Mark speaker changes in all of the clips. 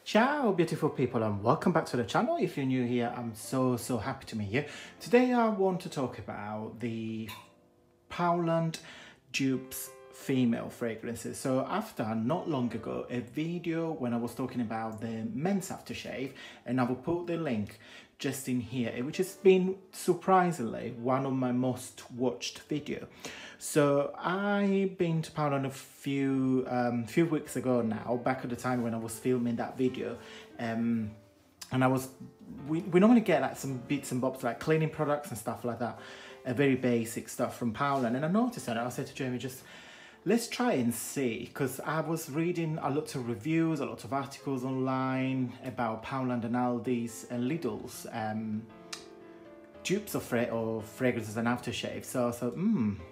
Speaker 1: Ciao beautiful people and welcome back to the channel. If you're new here, I'm so happy to meet you. Today I want to talk about the Poundland dupes female fragrances. So after not long ago a video when I was talking about the men's aftershave, and I will put the link just in here, which has been surprisingly one of my most watched video. So I've been to Poundland a few weeks ago now, back at the time when I was filming that video, and we normally get like some bits and bobs like cleaning products and stuff like that, very basic stuff from Poundland. And I noticed, and I said to Jamie, just let's try and see, because I was reading a lot of reviews, a lot of articles online about Poundland and Aldi's and Lidl's dupes of fragrances and aftershave. So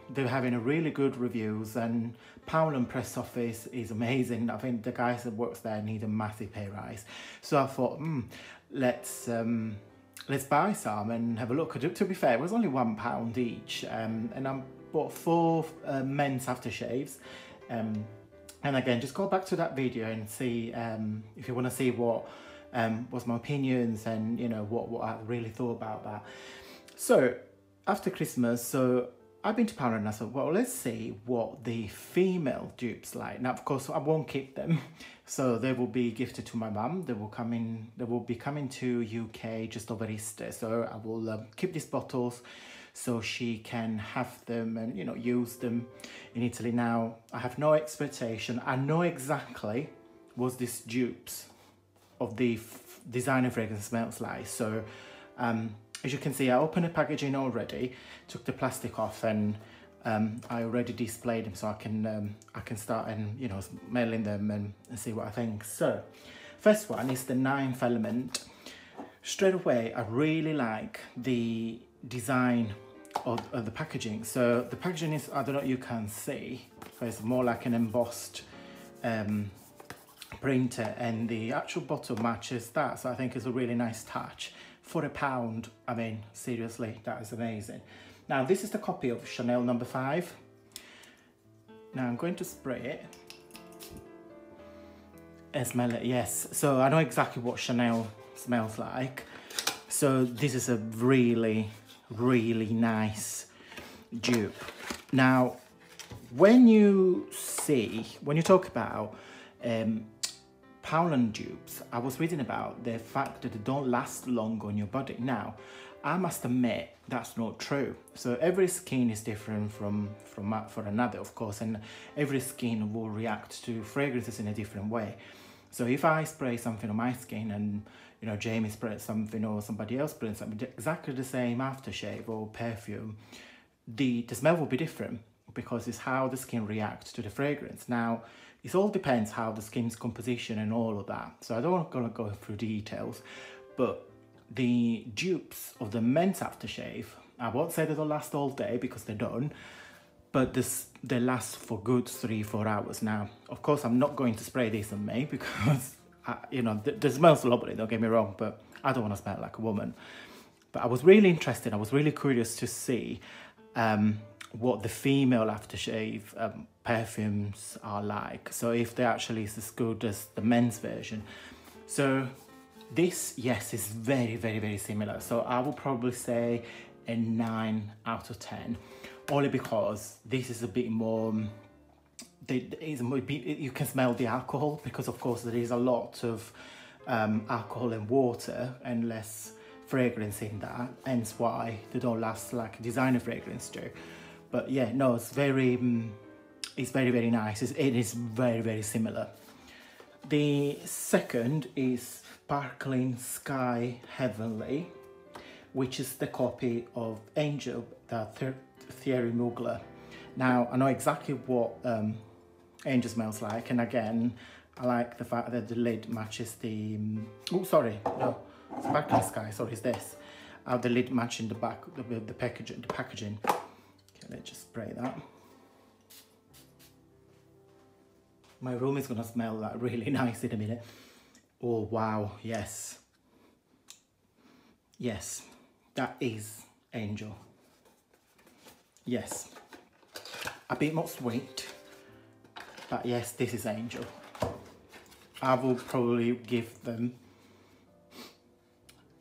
Speaker 1: they're having a really good reviews, and Poundland press office is amazing. I think the guys that works there need a massive pay rise. So I thought, let's buy some and have a look. To be fair, it was only £1 each, and I bought 4 men's aftershaves. And again, just go back to that video and see if you want to see what was my opinions and what I really thought about that. So after Christmas, so I've been to Poundland and I thought, well, let's see what the female dupes like. Now, of course, I won't keep them, so they will be gifted to my mum. They will be coming to UK just over Easter. So I will keep these bottles so she can have them and use them in Italy. Now, I have no expectation. I know exactly what this dupes of the designer fragrance smells like. So as you can see, I opened the packaging already, took the plastic off, and I already displayed them so I can start and smelling them and see what I think. So first one is the 9th Element. Straight away, I really like the design of the packaging. So the packaging is, I don't know if you can see, so it's more like an embossed printer, and the actual bottle matches that, so I think it's a really nice touch. For £1, I mean, seriously, that is amazing. Now, this is the copy of Chanel No. 5. Now, I'm going to spray it and smell it, yes. So I know exactly what Chanel smells like. So this is a really nice dupe. Now, when you talk about Poundland dupes, I was reading about the fact that they don't last long on your body. Now, I must admit that's not true. So every skin is different from another, of course, and every skin will react to fragrances in a different way. So if I spray something on my skin and Jamie sprays something or somebody else sprays something, exactly the same aftershave or perfume, the smell will be different because it's how the skin reacts to the fragrance. Now, it all depends how the skin's composition and all of that. So I don't want to go through details, but the dupes of the men's aftershave, I won't say that they'll last all day because they don't, but they last for good 3-4 hours. Now, of course, I'm not going to spray this on me because, the smell's lovely, don't get me wrong, but I don't want to smell like a woman. But I was really interested, I was really curious to see what the female aftershave perfumes are like. So if they actually is as good as the men's version. So this, yes, is very similar. So I will probably say a 9 out of 10, only because this is a bit more, you can smell the alcohol, because of course there is a lot of alcohol and water and less fragrance in that, hence why they don't last like designer fragrance do. But yeah, no, it's very nice. It is very similar. The second is Sparkling Sky Heavenly, which is the copy of Angel, the Thierry Mugler. Now, I know exactly what Angel smells like, and again, I like the fact that the lid matches the... Sparkling Sky, sorry, is this. The lid matching the back, the packaging. Okay, let's just spray that. My room is gonna smell like really nice in a minute. Oh wow, yes. Yes, that is Angel. Yes. A bit more sweet, but yes, this is Angel. I will probably give them,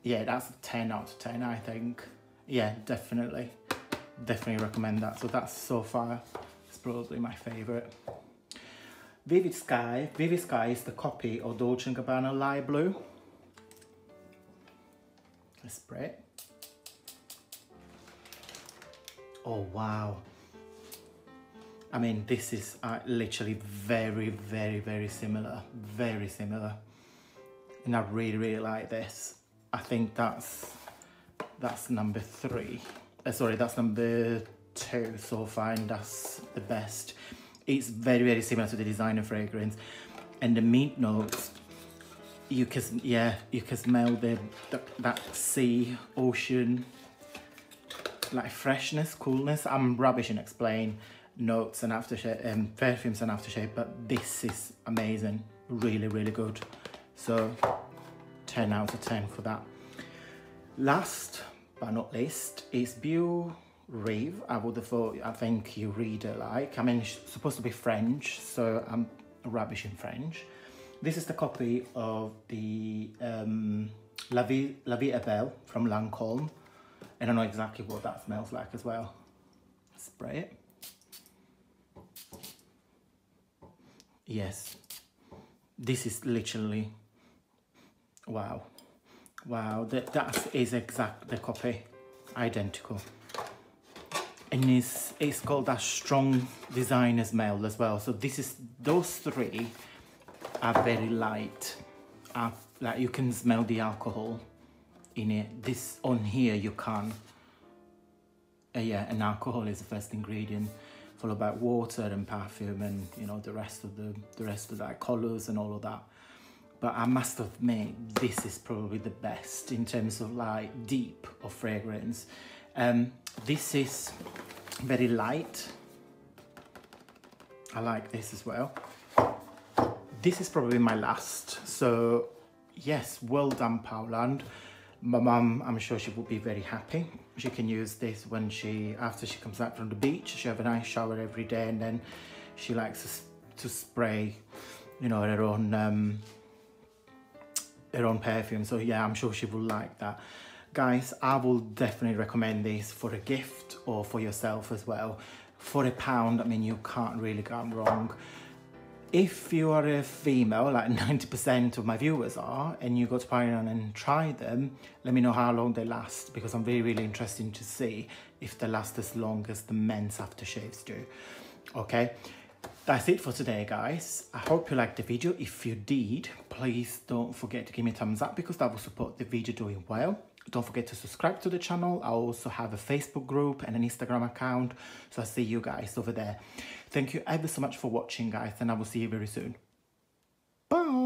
Speaker 1: yeah, that's a 10 out of 10, I think. Yeah, definitely recommend that. So that's so far, it's probably my favourite. Vivid Sky is the copy of Dolce & Gabbana Light Blue. Let's spray it. Oh wow. I mean, this is literally very similar, very similar. And I really like this. I think that's number 3. Sorry, that's number 2 so far, and that's the best. It's very similar to the designer fragrance, and the mint notes, you can smell that sea, ocean, like freshness, coolness. I'm rubbish in explain notes and aftershave, perfumes and aftershave, but this is amazing, really good. So 10 out of 10 for that. Last but not least is Beyou Rave. I would have thought, I think you read it like, I mean, it's supposed to be French, so I'm rubbish in French. This is the copy of the La Vie est Belle from Lancôme, and I know exactly what that smells like as well. Spray it. Yes, this is literally, wow, that is exact the copy, identical. And it's got that strong designer smell as well. So those 3 are very light. Like you can smell the alcohol in it. This on here you can't. Yeah, and alcohol is the first ingredient, followed by water and perfume, and you know the rest of that, colors and all of that. But I must admit, this is probably the best in terms of like deep of fragrance. This is very light. I like this as well. This is probably my last. So yes, well done, Poundland. My mum, I'm sure she will be very happy. She can use this when after she comes back from the beach. She have a nice shower every day, and then she likes to spray, you know, her own perfume. So yeah, I'm sure she will like that. Guys, I will definitely recommend this for a gift or for yourself as well. For £1, I mean, you can't really go wrong. If you are a female, like 90% of my viewers are, and you go to Poundland and try them, let me know how long they last, because I'm really interested to see if they last as long as the men's aftershaves do. Okay, that's it for today, guys. I hope you liked the video. If you did, please don't forget to give me a thumbs up, because that will support the video doing well. Don't forget to subscribe to the channel. I also have a Facebook group and an Instagram account, so I'll see you guys over there. Thank you ever so much for watching, guys, and I will see you very soon. Bye!